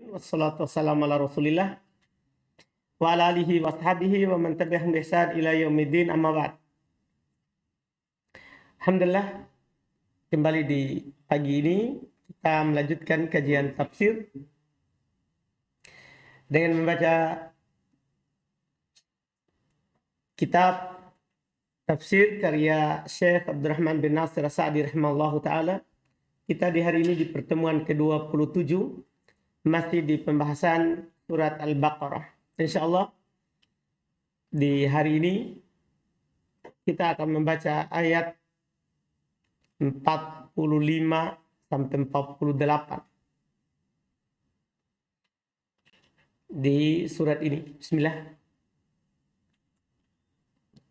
Wassalatu wassalamu ala rasulillah wa ala alihi wa ashabihi wa man tabi'ahum bi ihsan ila yaumiddin, amma ba'd. Alhamdulillah, kembali di pagi ini kita melanjutkan kajian tafsir dengan membaca kitab tafsir karya Syekh Abdurrahman bin Nasir As-Sa'di rahimahullahu ta'ala. Kita di hari ini di pertemuan ke-27 masih di pembahasan surat Al-Baqarah. InsyaAllah di hari ini kita akan membaca ayat 45 sampai 48 di surat ini. Bismillah.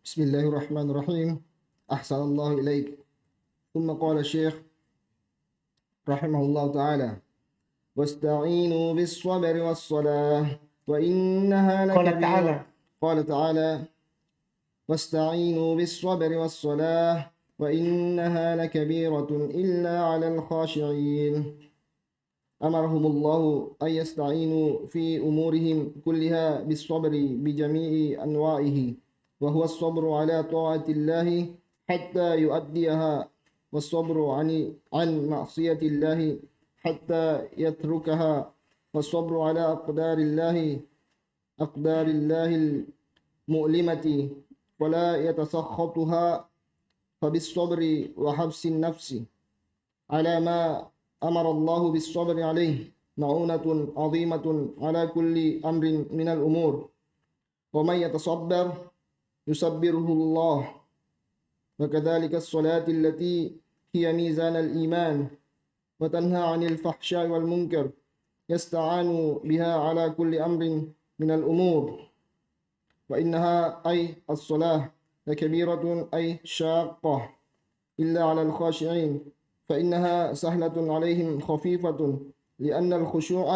Bismillahirrahmanirrahim. Ahsanallahu ilaik. Thumma qala Syekh rahimahullah ta'ala, wasta'inu bis-sabri was-salah wa innaha lakabiratun. Qala ta'ala, wasta'inu bis-sabri was-salah wa innaha lakabiratun illa 'alal khashi'in. Amarahumullahu ay yasta'inu fi umurihim kulliha bis-sabri bi jami'i anwa'ihi. وهو الصبر على طاعة الله حتى يؤديها والصبر عن معصية الله حتى يتركها والصبر على أقدار الله المؤلمة ولا يتسخطها فبالصبر وحبس النفس على ما أمر الله بالصبر عليه معونة عظيمة على كل أمر من الأمور ومن يتصبر يصبره الله. وكذلك الصلاة التي هي ميزان الإيمان وتنهى عن الفحشاء والمنكر يستعان بها على كل أمر من الأمور. وإنها أي الصلاة لكبيرة أي شاقة إلا على الخاشعين فإنها سهلة عليهم خفيفة لأن الخشوع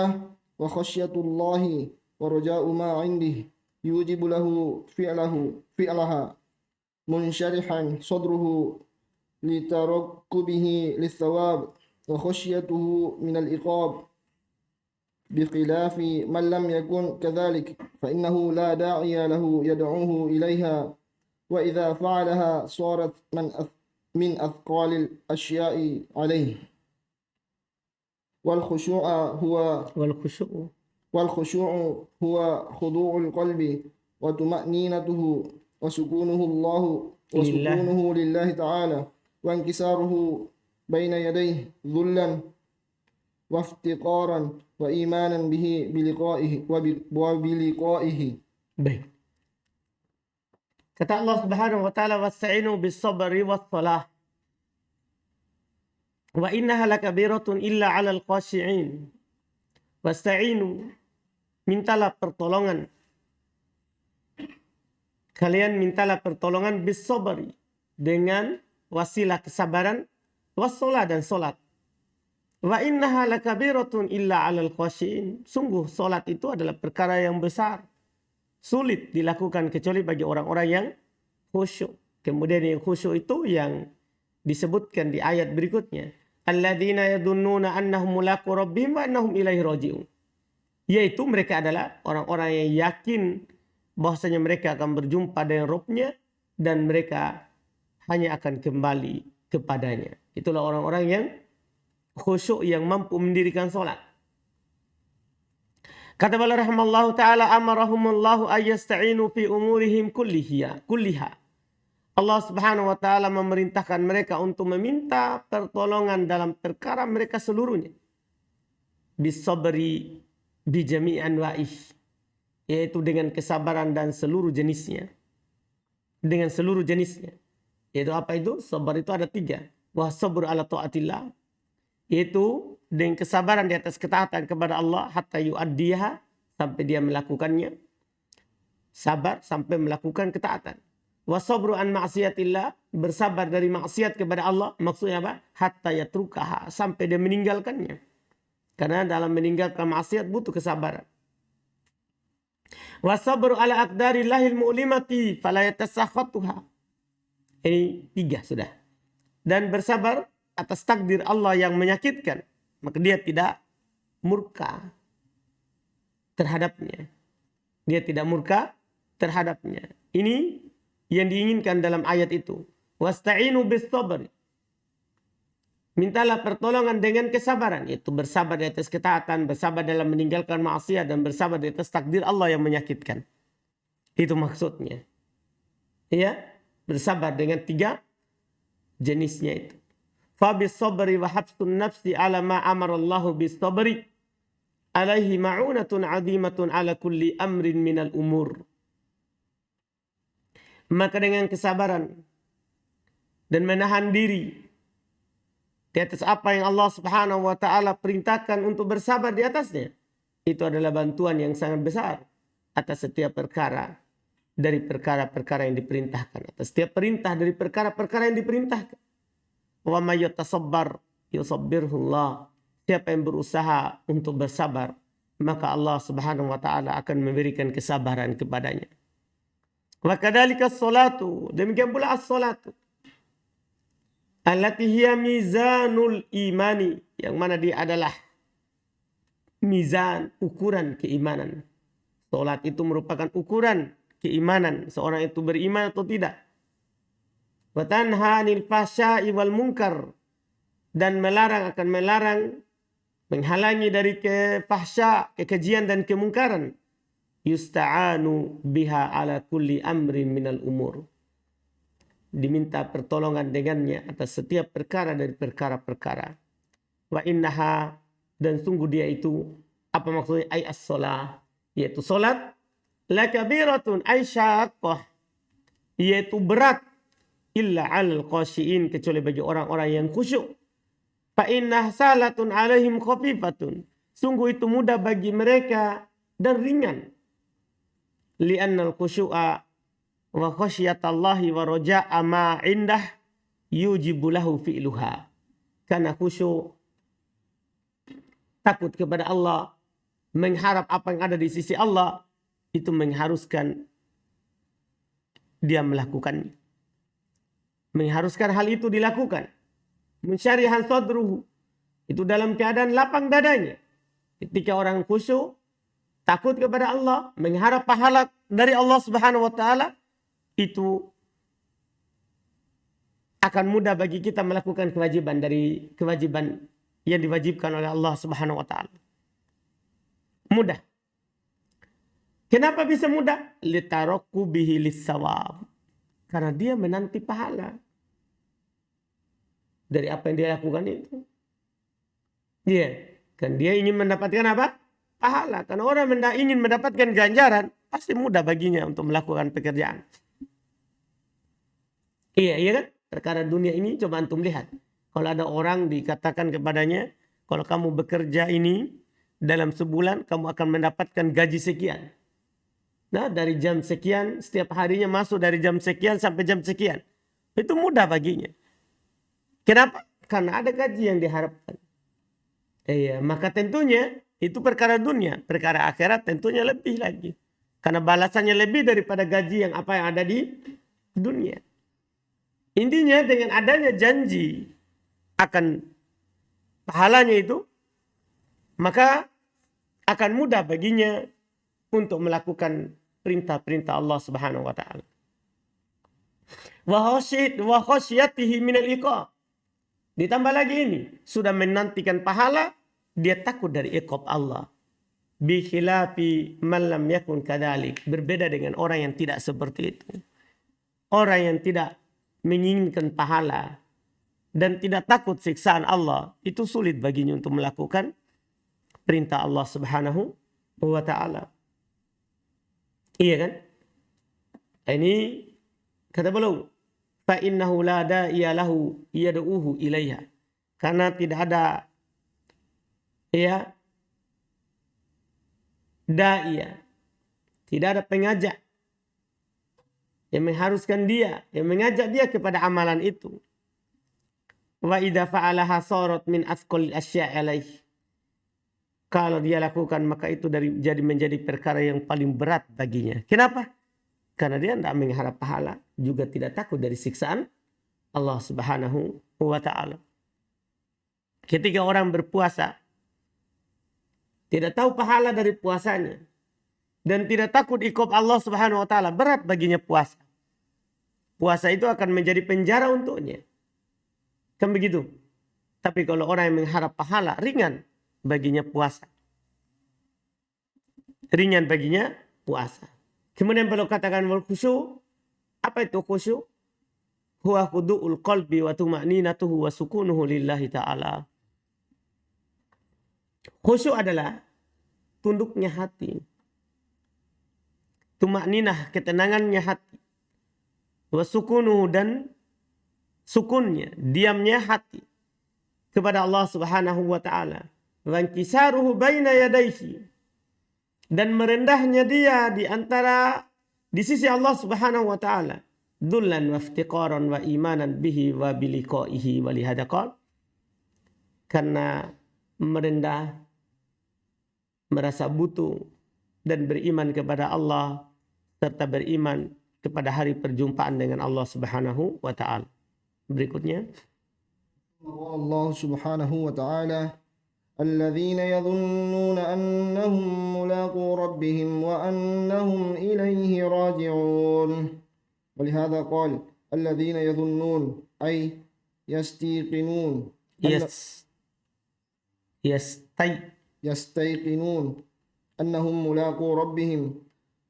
وخشية الله ورجاء ما عنده يوجب له فعلها منشرحا صدره لترقبه للثواب وخشيته من العقاب بخلاف من لم يكن كذلك فإنه لا داعي له يدعوه إليها وإذا فعلها صارت من أثقال الأشياء عليه. والخشوع هو خضوع القلب وطمأنينته وسكونه لله تعالى وانكساره بين يديه ذلا وافتقارا وإيمانا به بلقائه. Baik. Kata Allah Subhanahu wa taala, wasta'inu bis-sabri was-salah wa innaha lakabiratun illa 'alal khashi'in. Wasta'inu, mintalah pertolongan. Kalian mintalah pertolongan bis-sabri, dengan wasilah kesabaran, was-salah dan salat. Wa innaha lakabiratun illa 'alal khashi'in. Sungguh salat itu adalah perkara yang besar, sulit dilakukan kecuali bagi orang-orang yang khusyuk. Kemudian yang khusyuk itu yang disebutkan di ayat berikutnya, alladzina yadhunnuna annahum mulaqu rabbihim wa annahum ilaihi raji'un. Yaitu mereka adalah orang-orang yang yakin bahwasanya mereka akan berjumpa dengan Rabb-nya dan mereka hanya akan kembali kepadanya. Itulah orang-orang yang khusyuk, yang mampu mendirikan salat. Kata bala rahimallahu ta'ala, amarahumullahu ayyasta'inu fi umurihim kulliha. Allah Subhanahu wa ta'ala memerintahkan mereka untuk meminta pertolongan dalam perkara mereka seluruhnya. Bisabri bijami anwa'ih, yaitu dengan kesabaran dan seluruh jenisnya. Dengan seluruh jenisnya. Yaitu apa itu? Sabar itu ada 3. Wa sabr ala ta'atillah, yaitu dengan kesabaran di atas ketaatan kepada Allah hatta yu'addiha, sampai dia melakukannya. Sabar sampai melakukan ketaatan. Wasabru an ma'siyatillah, bersabar dari maksiat kepada Allah. Maksudnya apa? Hatta yatrukaha, sampai dia meninggalkannya. Karena dalam meninggalkan maksiat butuh kesabaran. Wasabru ala aqdarillahil mu'limati fala yatasakhatuha. Ini 3 sudah. Dan bersabar atas takdir Allah yang menyakitkan, maka dia tidak murka. terhadapnya. Dia tidak murka terhadapnya. Ini yang diinginkan dalam ayat itu. Wasta'inu bis sabr. Mintalah pertolongan dengan kesabaran. Yaitu bersabar di atas ketaatan, bersabar dalam meninggalkan maksiat, dan bersabar di atas takdir Allah yang menyakitkan. Itu maksudnya. Ya, bersabar dengan 3 jenisnya itu. Fa bis sabri wa habsun nafsi ala ma amara Allah bis sabri alaihi ma'unatun 'azimatun ala kulli amrin minal umur. Maka dengan kesabaran dan menahan diri di atas apa yang Allah Subhanahu wa taala perintahkan untuk bersabar di atasnya, itu adalah bantuan yang sangat besar atas setiap perkara dari perkara-perkara yang diperintahkan, atas setiap perintah dari perkara-perkara yang diperintahkan. Wa may yatasabbar yusabbirhullah. Siapa yang berusaha untuk bersabar, maka Allah Subhanahu wa taala akan memberikan kesabaran kepadanya. Wa kadzalika as-salatu, demikian pula as-salatu allati hiya mizanul imani, yang mana dia adalah mizan, ukuran keimanan. Salat itu merupakan ukuran keimanan seorang itu beriman atau tidak. Wa tanha 'anil fahsya'i wal munkar, dan akan melarang, menghalangi dari fahsya, kekejian dan kemungkaran. Yusta'anu biha ala kulli amrin minal umur. Diminta pertolongan dengannya atas setiap perkara dari perkara-perkara. Wa innaha, dan sungguh dia itu, apa maksudnya ay as-shalah, yaitu salat, la kabiratun ay syaqqah, yaitu berat, illa 'alal khashiin, kecuali bagi orang-orang yang khusyuk. Fa innah salatun 'alaihim khafifatun, sungguh itu mudah bagi mereka dan ringan. Li'annal khusyu'a wa khasyatallahi wa raja'a ma indah yujibu lahu fi'luha. Karena khusyuk, takut kepada Allah, mengharap apa yang ada di sisi Allah, itu mengharuskan dia melakukannya. Mengharuskan hal itu dilakukan. Mensyarihan sadruhu, itu dalam keadaan lapang dadanya. Ketika orang khusyuk, takut kepada Allah, mengharap pahala dari Allah Subhanahu wa taala, itu akan mudah bagi kita melakukan kewajiban yang diwajibkan oleh Allah Subhanahu wa taala. Mudah. Kenapa bisa mudah? Litarakku bihi lis-sawab. Karena dia menanti pahala dari apa yang dia lakukan itu. Kan dia ingin mendapatkan apa? Pahala. Karena orang ingin mendapatkan ganjaran, pasti mudah baginya untuk melakukan pekerjaan. Iya kan? Perkara dunia ini coba antum lihat. Kalau ada orang dikatakan kepadanya, kalau kamu bekerja ini dalam sebulan kamu akan mendapatkan gaji sekian. Nah, dari jam sekian setiap harinya masuk dari jam sekian sampai jam sekian. Itu mudah baginya. Kenapa? Karena ada gaji yang diharapkan. Maka tentunya itu perkara dunia. Perkara akhirat tentunya lebih lagi. Karena balasannya lebih daripada gaji yang ada di dunia. Intinya dengan adanya janji akan pahalanya itu, maka akan mudah baginya untuk melakukan perintah-perintah Allah Subhanahu wa taala. Wa khasyatihi minal iqab. Ditambah lagi ini, sudah menantikan pahala, dia takut dari iqab Allah. Bi khilafi man lam yakun kadzalik. Berbeda dengan orang yang tidak seperti itu. Orang yang tidak menginginkan pahala dan tidak takut siksaan Allah, itu sulit baginya untuk melakukan perintah Allah Subhanahu wa taala. Iya kan? Ini kata beliau, fa innahu la da'iya lahu yad'uhu ilaiha. Karena tidak ada da'iya, tidak ada pengajak yang mengharuskan dia, yang mengajak dia kepada amalan itu. Wa idza fa'alaha sarat min asqalil asya'i alaihi. Kalau dia lakukan maka itu menjadi perkara yang paling berat baginya. Kenapa? Karena dia tidak mengharap pahala, juga tidak takut dari siksaan Allah Subhanahu wa taala. Ketika orang berpuasa tidak tahu pahala dari puasanya, dan tidak takut iqab Allah Subhanahu wa taala, berat baginya puasa. Puasa itu akan menjadi penjara untuknya. Kan begitu. Tapi kalau orang yang mengharap pahala, ringan baginya puasa. Ringan baginya puasa. Kemudian kalau katakan wal khusyuk, apa itu khusyuk? Huwa khudu'ul qalbi wa tuma'ninatuhu wa sukunuhu lillahi ta'ala. Khusyuk adalah tunduknya hati. Tuma'ninah, ketenangannya hati. Wa sukunuhu, dan sukunnya, diamnya hati kepada Allah Subhanahu wa taala. Wa inkisaruhu baina yadayhi, dan merendahnya dia di sisi Allah Subhanahu wa taala. Dullan wa iftiqaran wa imanan bihi wa biliqaihi wa lihadaqal. Karena merendah, merasa butuh, dan beriman kepada Allah, serta beriman kepada hari perjumpaan dengan Allah Subhanahu wa taala. Berikutnya, Allah Subhanahu wa taala, الذين يظنون أنهم ملاقو ربهم وأنهم إليه راجعون. ولهذا قال الذين يظنون أي يستيقنون يستيقنون أنهم ملاقو ربهم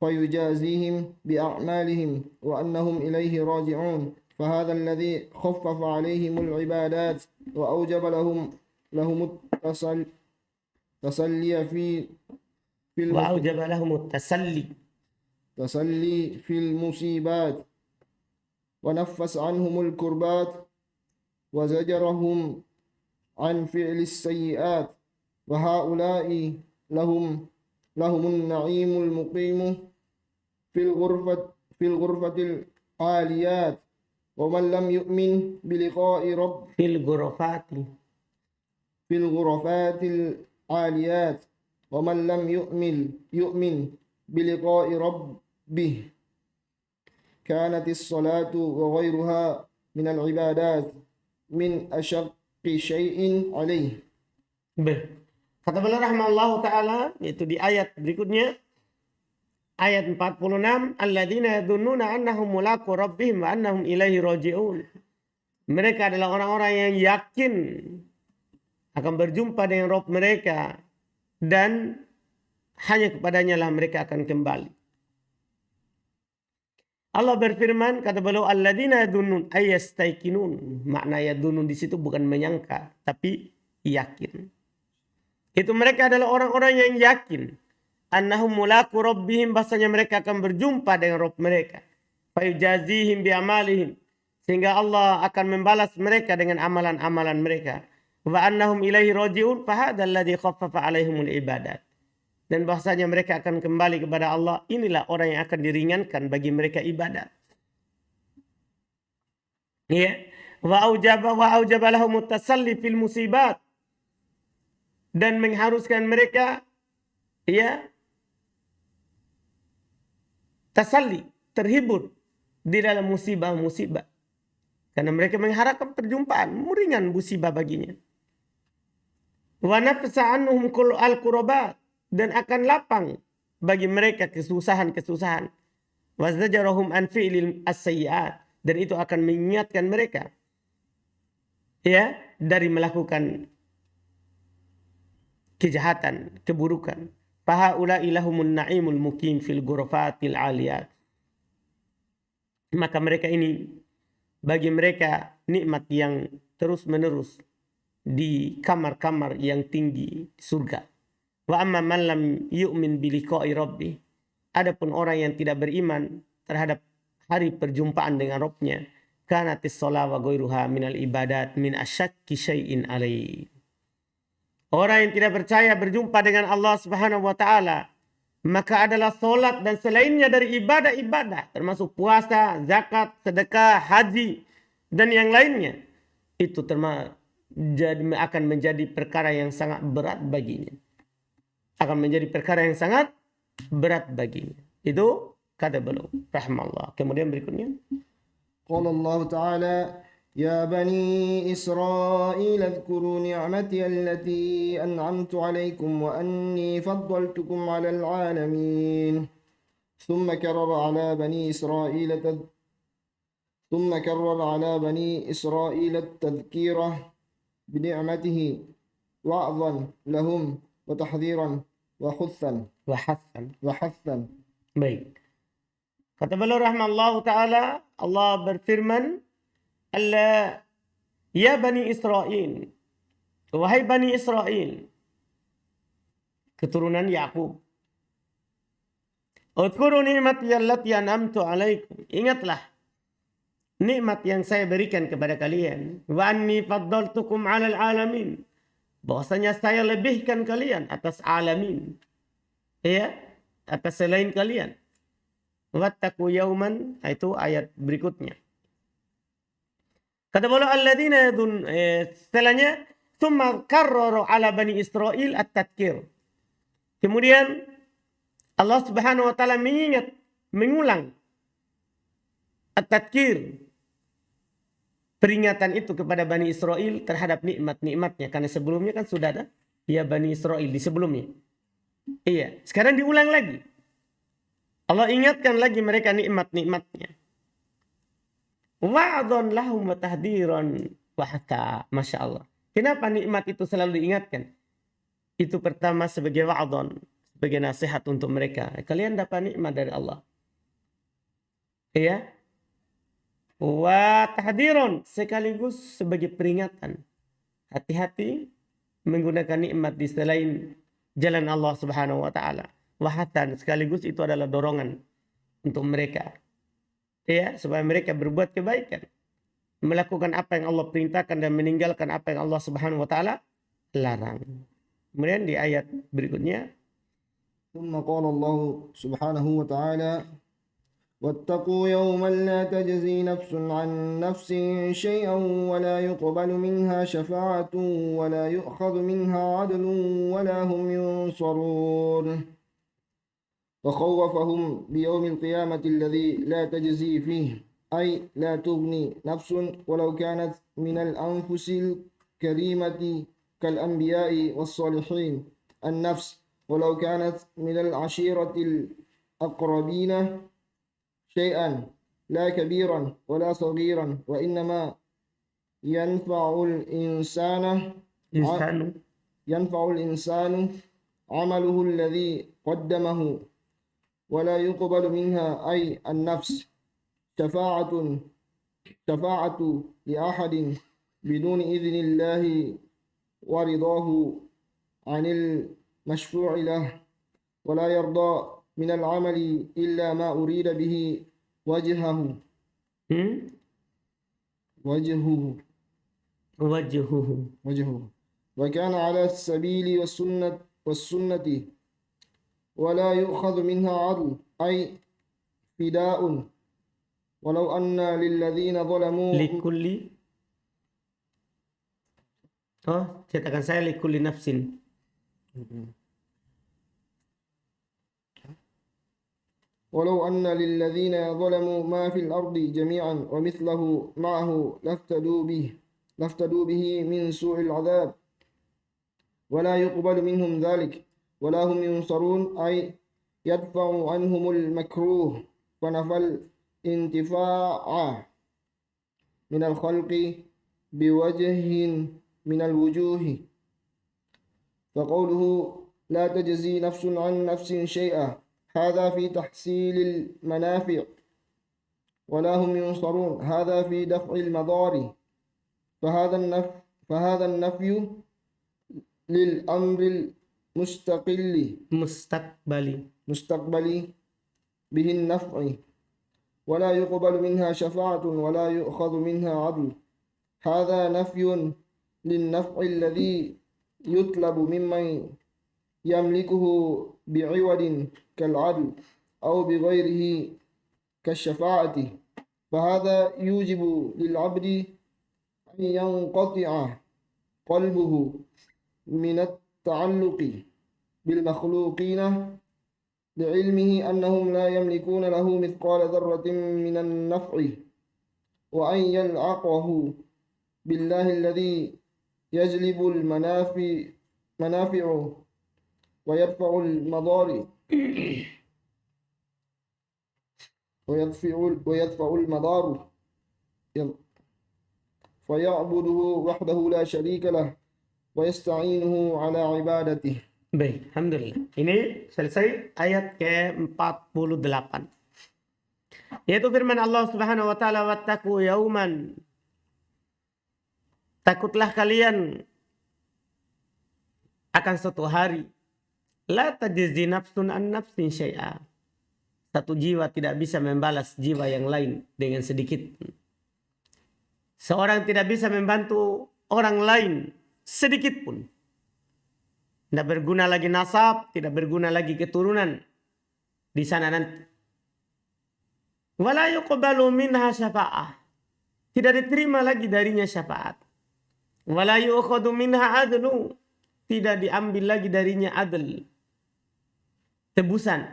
فيجازيهم بأعمالهم وأنهم إليه راجعون. فهذا الذي خفف عليهم العبادات وأوجب لهم التسلي وأوجب لهم التسلي في المصيبات ونفس عنهم الكربات وزجرهم عن فعل السيئات. وهؤلاء لهم النعيم المقيم في الغرفة العاليات. ومن لم يؤمن بلقاء رب في الغرفات العاليات. ومن لم يؤمن بلقاء ربه كانت الصلاة وغيرها من العبادات من أشق شيء عليه. Kata beliau rahimahullah ta'ala, yaitu di ayat berikutnya, ayat 46, alladzina yadhunnuna annahum mulaqu rabbihim wa annahum ilaihi raji'un. Mereka adalah orang-orang yang yakin akan berjumpa dengan Rabb mereka, dan hanya kepadanya lah mereka akan kembali. Allah berfirman, kata beliau, alladzina yadhunnun ayastaiqinun. Makna yadhunnun di situ bukan menyangka, tapi yakin. Itu mereka adalah orang-orang yang yakin annahum mulaqu rabbihim, bahasanya mereka akan berjumpa dengan Rabb mereka. Fayujazihim bi'amalihim, sehingga Allah akan membalas mereka dengan amalan-amalan mereka. Wa annahum ilaihi raji'un, fahadzal ladzi khaffafa 'alaihimul ibadat. Dan bahasanya mereka akan kembali kepada Allah. Inilah orang yang akan diringankan bagi mereka ibadat. Ya, wa aujaba lahum tasalli fil musibat, dan mengharuskan mereka tasalli, terhibur di dalam musibah-musibah. Karena mereka mengharapkan perjumpaan, ringan musibah baginya. Wa nafsa anhum kul al-qurabat, dan akan lapang bagi mereka kesusahan-kesusahan. Wa zajarahum an fi'lil as-sayyi'at, dan itu akan mengingatkan mereka dari melakukan kejahatan, keburukan. Fahaula ilahumun na'imul mukim fil ghurafatil aliyat. Maka mereka ini, bagi mereka nikmat yang terus-menerus di kamar-kamar yang tinggi surga. Wa amma man lam yu'min biliqa'i rabbih. Adapun orang yang tidak beriman terhadap hari perjumpaan dengan Rabbnya, kanatis shalah wa ghairuha minal ibadat min asyakki syai'in alaihi. Orang yang tidak percaya berjumpa dengan Allah Subhanahu wa taala, maka adalah solat dan selainnya dari ibadah-ibadah, termasuk puasa, zakat, sedekah, haji, dan yang lainnya. Itu akan menjadi perkara yang sangat berat baginya. Akan menjadi perkara yang sangat berat baginya. Itu kata beliau rahimahullah. Kemudian berikutnya, قال الله تعالى يا بني إسرائيل اذكروا نعمتي التي أنعمت عليكم وأني فضلتكم على العالمين ثم كرر على بني إسرائيل التذكير بنعمته وعظا لهم وتحذيرا Wahasan. وحثا. Baik. Kata beliau rahmallahu taala, Allah berfirman, Allah, ya Bani Israel, wahai Bani Israel, keturunan Yakub. Udhkuru ni'mati allati an'amtu alaikum. Ingatlah nikmat yang saya berikan kepada kalian. Wa anni faddaltukum 'alal alamin. Bahwasanya saya lebihkan kalian atas alamin. Ya, atas selain kalian. Wattaqu yauman, itu ayat berikutnya. Kata beliau alladzina setelahnya thumma karraru 'ala bani Israil at-tadhkir. Kemudian Allah Subhanahu wa taala mengulang at-tadhkir, peringatan itu kepada Bani Israel terhadap nikmat-nikmatnya. Karena sebelumnya kan sudah ada ya Bani Israel di sebelumnya. Iya, sekarang diulang lagi. Allah ingatkan lagi mereka nikmat-nikmatnya. Wa'adhan lahum wa tahdiran wa hatta. Masya Allah. Kenapa nikmat itu selalu diingatkan? Itu pertama sebagai wa'adhan, sebagai nasihat untuk mereka. Kalian dapat nikmat dari Allah. Iya. Wa tahdiran, sekaligus sebagai peringatan. Hati-hati menggunakan nikmat di selain jalan Allah Subhanahu wa taala. Wahatan, sekaligus itu adalah dorongan untuk mereka. Ya, supaya mereka berbuat kebaikan. Melakukan apa yang Allah perintahkan dan meninggalkan apa yang Allah Subhanahu wa taala larang. Kemudian di ayat berikutnya, ثم قال الله سبحانه وتعالى واتقوا يوما لا تجزي نفس عن نفس شيئا ولا يقبل منها شفاعة ولا يؤخذ منها عدل ولا هم ينصرون وخوفهم بيوم القيامة الذي لا تجزي فيه أي لا تغني نفس ولو كانت من الأنفس الكريمة كالأنبياء والصالحين النفس ولو كانت من العشيرة الأقربين شيئا لا كبيرا ولا صغيرا وإنما ينفع الإنسان عمله الذي قدمه ولا يقبل منها أي النفس شفاعة لأحد بدون إذن الله ورضاه عن المشفوع له ولا يرضى من العمل إلا ما أريد به وجهه وكان على السبيل والسنة ولا يؤخذ منها عدل أي فداء ولو أن للذين ظلموا cetakan saya likulli nafsin. ولو أن للذين ظلموا ما في الأرض جميعا ومثله معه لافتدوا به من سوء العذاب ولا يقبل منهم ذلك ولا هم ينصرون أي يدفع عنهم المكروه فنفى الانتفاع من الخلق بوجه من الوجوه فقوله لا تجزي نفس عن نفس شيئا هذا في تحصيل المنافع ولا هم ينصرون هذا في دفع المضار فهذا النفي للأمر مستقبلي به النفع ولا يقبل منها شفاعة ولا يؤخذ منها عدل هذا نفي للنفع الذي يطلب ممن يملكه بعوض كالعدل أو بغيره كالشفاعة فهذا يوجب للعبد أن ينقطع قلبه من التعلق بالمخلوقين لعلمه أنهم لا يملكون له مثقال ذرة من النفع وأن يلعقه بالله الذي يجلب المنافع ويدفع المضار ويدفع المضار فيعبده وحده لا شريك له ويستعينه على عبادته. Baik, alhamdulillah. Ini selesai ayat ke-48. Yaitu firman Allah Subhanahu wa taala, wattaqu yauman. Takutlah kalian akan suatu hari, la tajzi nafsun an nafsin syai'a. Satu jiwa tidak bisa membalas jiwa yang lain dengan sedikit. Seorang tidak bisa membantu orang lain sedikit pun. Tidak berguna lagi nasab, tidak berguna lagi keturunan di sana nanti. Wala yuqbalu minha syafa'ah. Tidak diterima lagi darinya syafaat. Wala yu'khadhu minha adlu. Tidak diambil lagi darinya adl, tebusan.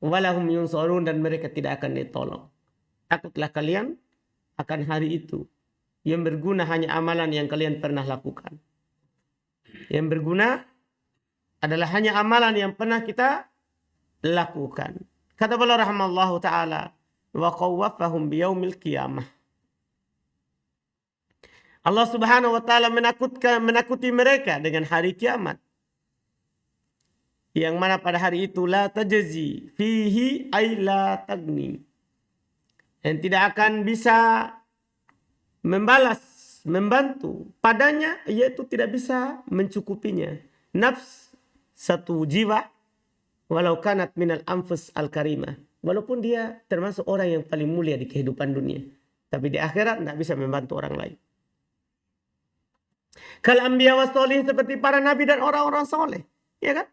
Walahum yunsarun, dan mereka tidak akan ditolong. Takutlah kalian akan hari itu. Yang berguna hanya amalan yang kalian pernah lakukan. Yang berguna adalah hanya amalan yang pernah kita lakukan. Kata beliau rahimallahu ta'ala, wa qawwafahum biyaumil qiyamah. Allah Subhanahu wa taala menakuti mereka dengan hari kiamat. Yang mana pada hari itu la tajzi fihi ay la tagni. Dan tidak akan bisa membalas, membantu padanya, yaitu tidak bisa mencukupinya. Nafs, satu jiwa, walau kanat minal anfus al karimah. Walaupun dia termasuk orang yang paling mulia di kehidupan dunia. Tapi di akhirat tidak bisa membantu orang lain. Kal anbiya was solihin, seperti para nabi dan orang-orang soleh, ya kan?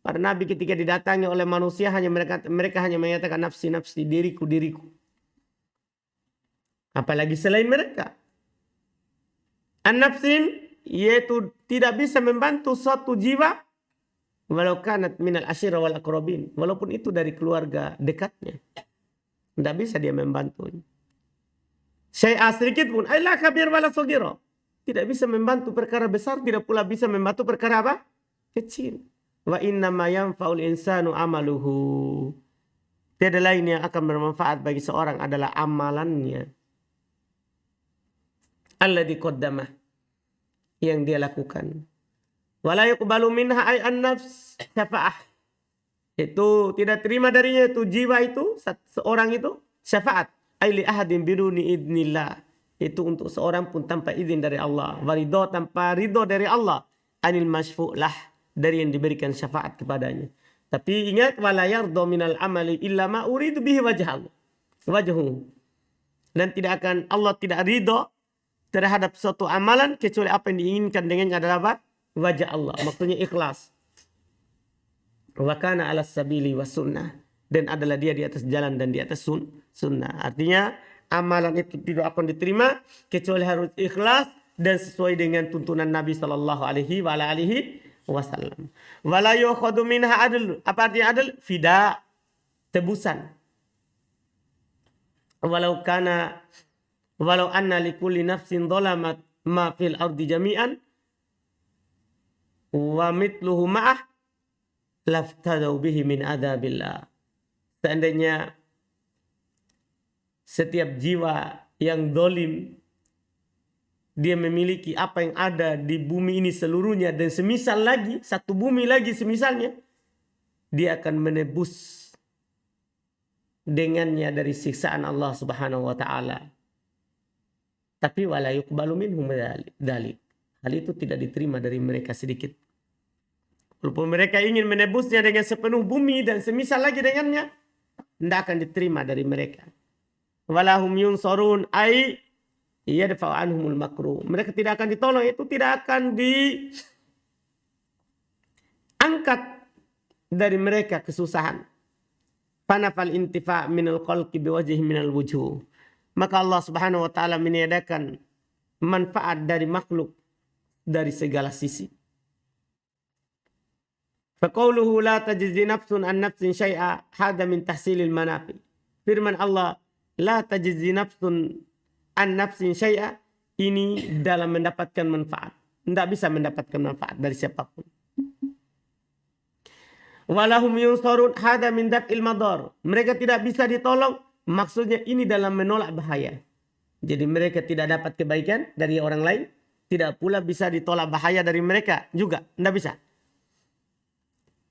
Para nabi ketika didatangi oleh manusia hanya mereka hanya menyatakan nafsi nafsi, diriku diriku. Apalagi selain mereka. An-nafsin, yaitu tidak bisa membantu suatu jiwa walau kanat minal asyira wal aqrabin, walaupun itu dari keluarga dekatnya. Tidak bisa dia membantu. Syai'a sedikit pun, la kabir wala saghira. Tidak bisa membantu perkara besar, tidak pula bisa membantu perkara apa? Kecil. Wa inna ma yanfa'ul insanu amaluhu. Tiada lain yang akan bermanfaat bagi seorang adalah amalannya. Alladzi qaddamah, yang dia lakukan. Wala yuqbalu minha ay an-nafs syafa'ah. Itu tidak terima darinya, itu jiwa itu, seorang itu syafaat. Ay li ahadin biduni idnillah. Itu untuk seorang pun tanpa izin dari Allah. Waridho, tanpa ridho dari Allah. Anil masfu'lah, dari yang diberikan syafaat kepadanya. Tapi ingat, wala yardha minal amali illa ma uridu bihi wajhu. Dan tidak akan, Allah tidak ridho terhadap suatu amalan kecuali apa yang diinginkan dengannya adalah apa? Wajah Allah. Maksudnya ikhlas. Wa kana ala sabili wa sunnah. Dan adalah dia di atas jalan dan di atas sunnah. Artinya amalan itu tidak akan diterima kecuali harus ikhlas dan sesuai dengan tuntunan Nabi sallallahu alaihi wasallam. Wala yukhadhu minha adl. Apa artinya adl? Fida, tebusan. Walau anna likulli nafsin dhalamat ma fil ardi jami'an wa mithluhu ma'ah laftadau bihi min adzabillah. Seandainya setiap jiwa yang dolim, dia memiliki apa yang ada di bumi ini seluruhnya, dan semisal lagi, satu bumi lagi semisalnya, dia akan menebus dengannya dari siksaan Allah Subhanahu wa ta'ala. Tapi wala yuqbalu minhum dzalik. Hal itu tidak diterima dari mereka sedikit. Walaupun mereka ingin menebusnya dengan sepenuh bumi dan semisal lagi dengannya, tidak akan diterima dari mereka. Walahum yunsarun ay yadfa'u anhumul makruh. Mereka tidak akan ditolong, itu tidak akan diangkat dari mereka kesusahan. Fanafal intifa' minal khalqi biwajhi minal wujuh. Maka Allah Subhanahu wa taala meniadakan manfaat dari makhluk dari segala sisi. Faqauluhu la tajzi nafsun an nafsin syai'a hada min tahsilil manafi. Firman Allah, la tajzi nafsun an nafsin syai'a, ini dalam mendapatkan manfaat. Tidak bisa mendapatkan manfaat dari siapapun. Walahum yunsarun hada min daf'il madar. Mereka tidak bisa ditolong, maksudnya ini dalam menolak bahaya. Jadi mereka tidak dapat kebaikan dari orang lain, tidak pula bisa ditolak bahaya dari mereka juga, tidak bisa.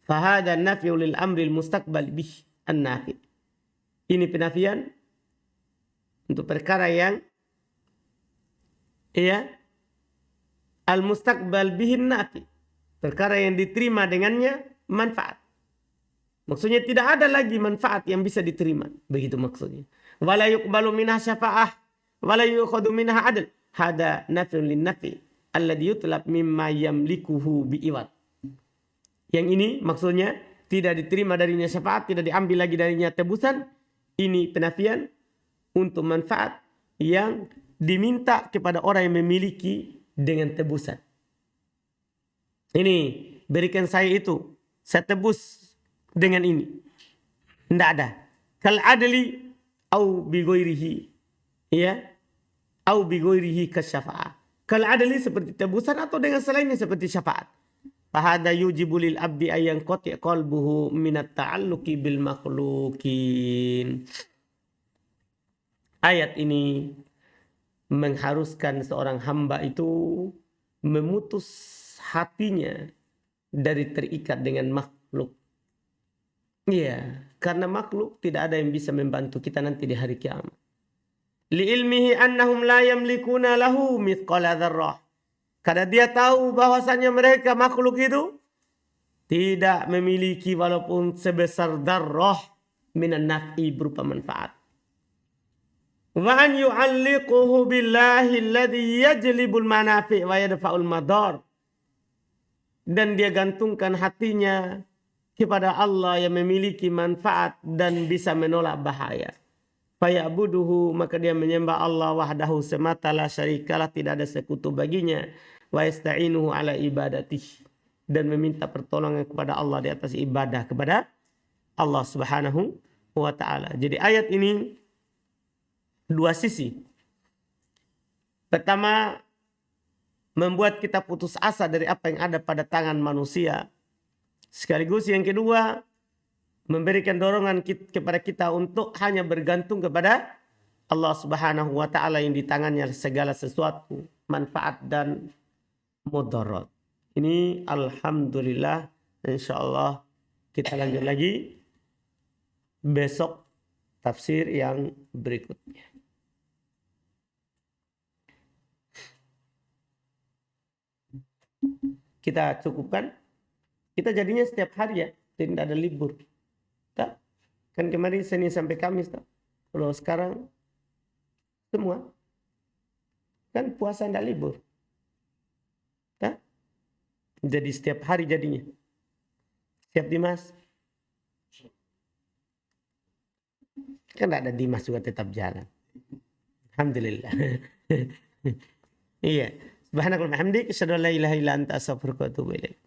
Fahada nafyu lil amril mustaqbal bih an-nafi. Ini penafian untuk perkara yang al-mustaqbal bihin nafi. Perkara yang diterima dengannya manfaat. Maksudnya tidak ada lagi manfaat yang bisa diterima. Begitu maksudnya. Wala yuqbalu minha syafa'ah. Wala yukhadu minha adl. Hada nafyun lin nafi. Alladhi yutlab mimma yamlikuhu bi'iwad. Yang ini maksudnya tidak diterima darinya syafaat, tidak diambil lagi darinya tebusan. Ini penafian untuk manfaat yang diminta kepada orang yang memiliki dengan tebusan. Ini, berikan saya itu, saya tebus dengan ini. Tidak ada. Kal adli au bi ghairihi, ya, au bi ghairihi kasyafa'ah. Kal adli seperti tebusan atau dengan selainnya seperti syafaat. Fahada yujibu lil abdi ayyan qati' qalbuhu minat ta'alluqi bil makhlukin. Ayat ini mengharuskan seorang hamba itu memutus hatinya dari terikat dengan makhluk. Iya, karena makhluk tidak ada yang bisa membantu kita nanti di hari kiamat. Li ilmihi annahum la yamlikuna lahu mithqala dzarrah. Karena dia tahu bahwasanya mereka makhluk itu tidak memiliki walaupun sebesar dzarrah minan naf'i berupa manfaat. Wa an yu'alliquhu billahi alladhi yajlibul manafi' wa yadfa'ul madar. Dan dia gantungkan hatinya kepada Allah yang memiliki manfaat dan bisa menolak bahaya. Fayabuduhu, maka dia menyembah Allah wahdahu semata la syarikalah, tidak ada sekutu baginya. Wa yasta'inuhu ala ibadatih, dan meminta pertolongan kepada Allah di atas ibadah kepada Allah Subhanahu wa taala. Jadi ayat ini dua sisi. Pertama, membuat kita putus asa dari apa yang ada pada tangan manusia. Sekaligus yang kedua, memberikan dorongan kepada kita untuk hanya bergantung kepada Allah Subhanahu wa taala yang di tangannya segala sesuatu, manfaat dan mudarat. Ini alhamdulillah, insyaallah kita lanjut lagi besok tafsir yang berikutnya. Kita cukupkan. Kita jadinya setiap hari ya, tidak ada libur. Tak? Kan kemarin Senin sampai Kamis. Tak? Kalau sekarang semua kan puasa tidak libur. Tak? Jadi setiap hari jadinya. Siap Dimas? Kan tidak ada Dimas juga tetap jalan. Alhamdulillah. Iya. Subhanakallahumma hamdik, asyhadu an la ilaha illa anta, astaghfiruka wa atubu ilaik.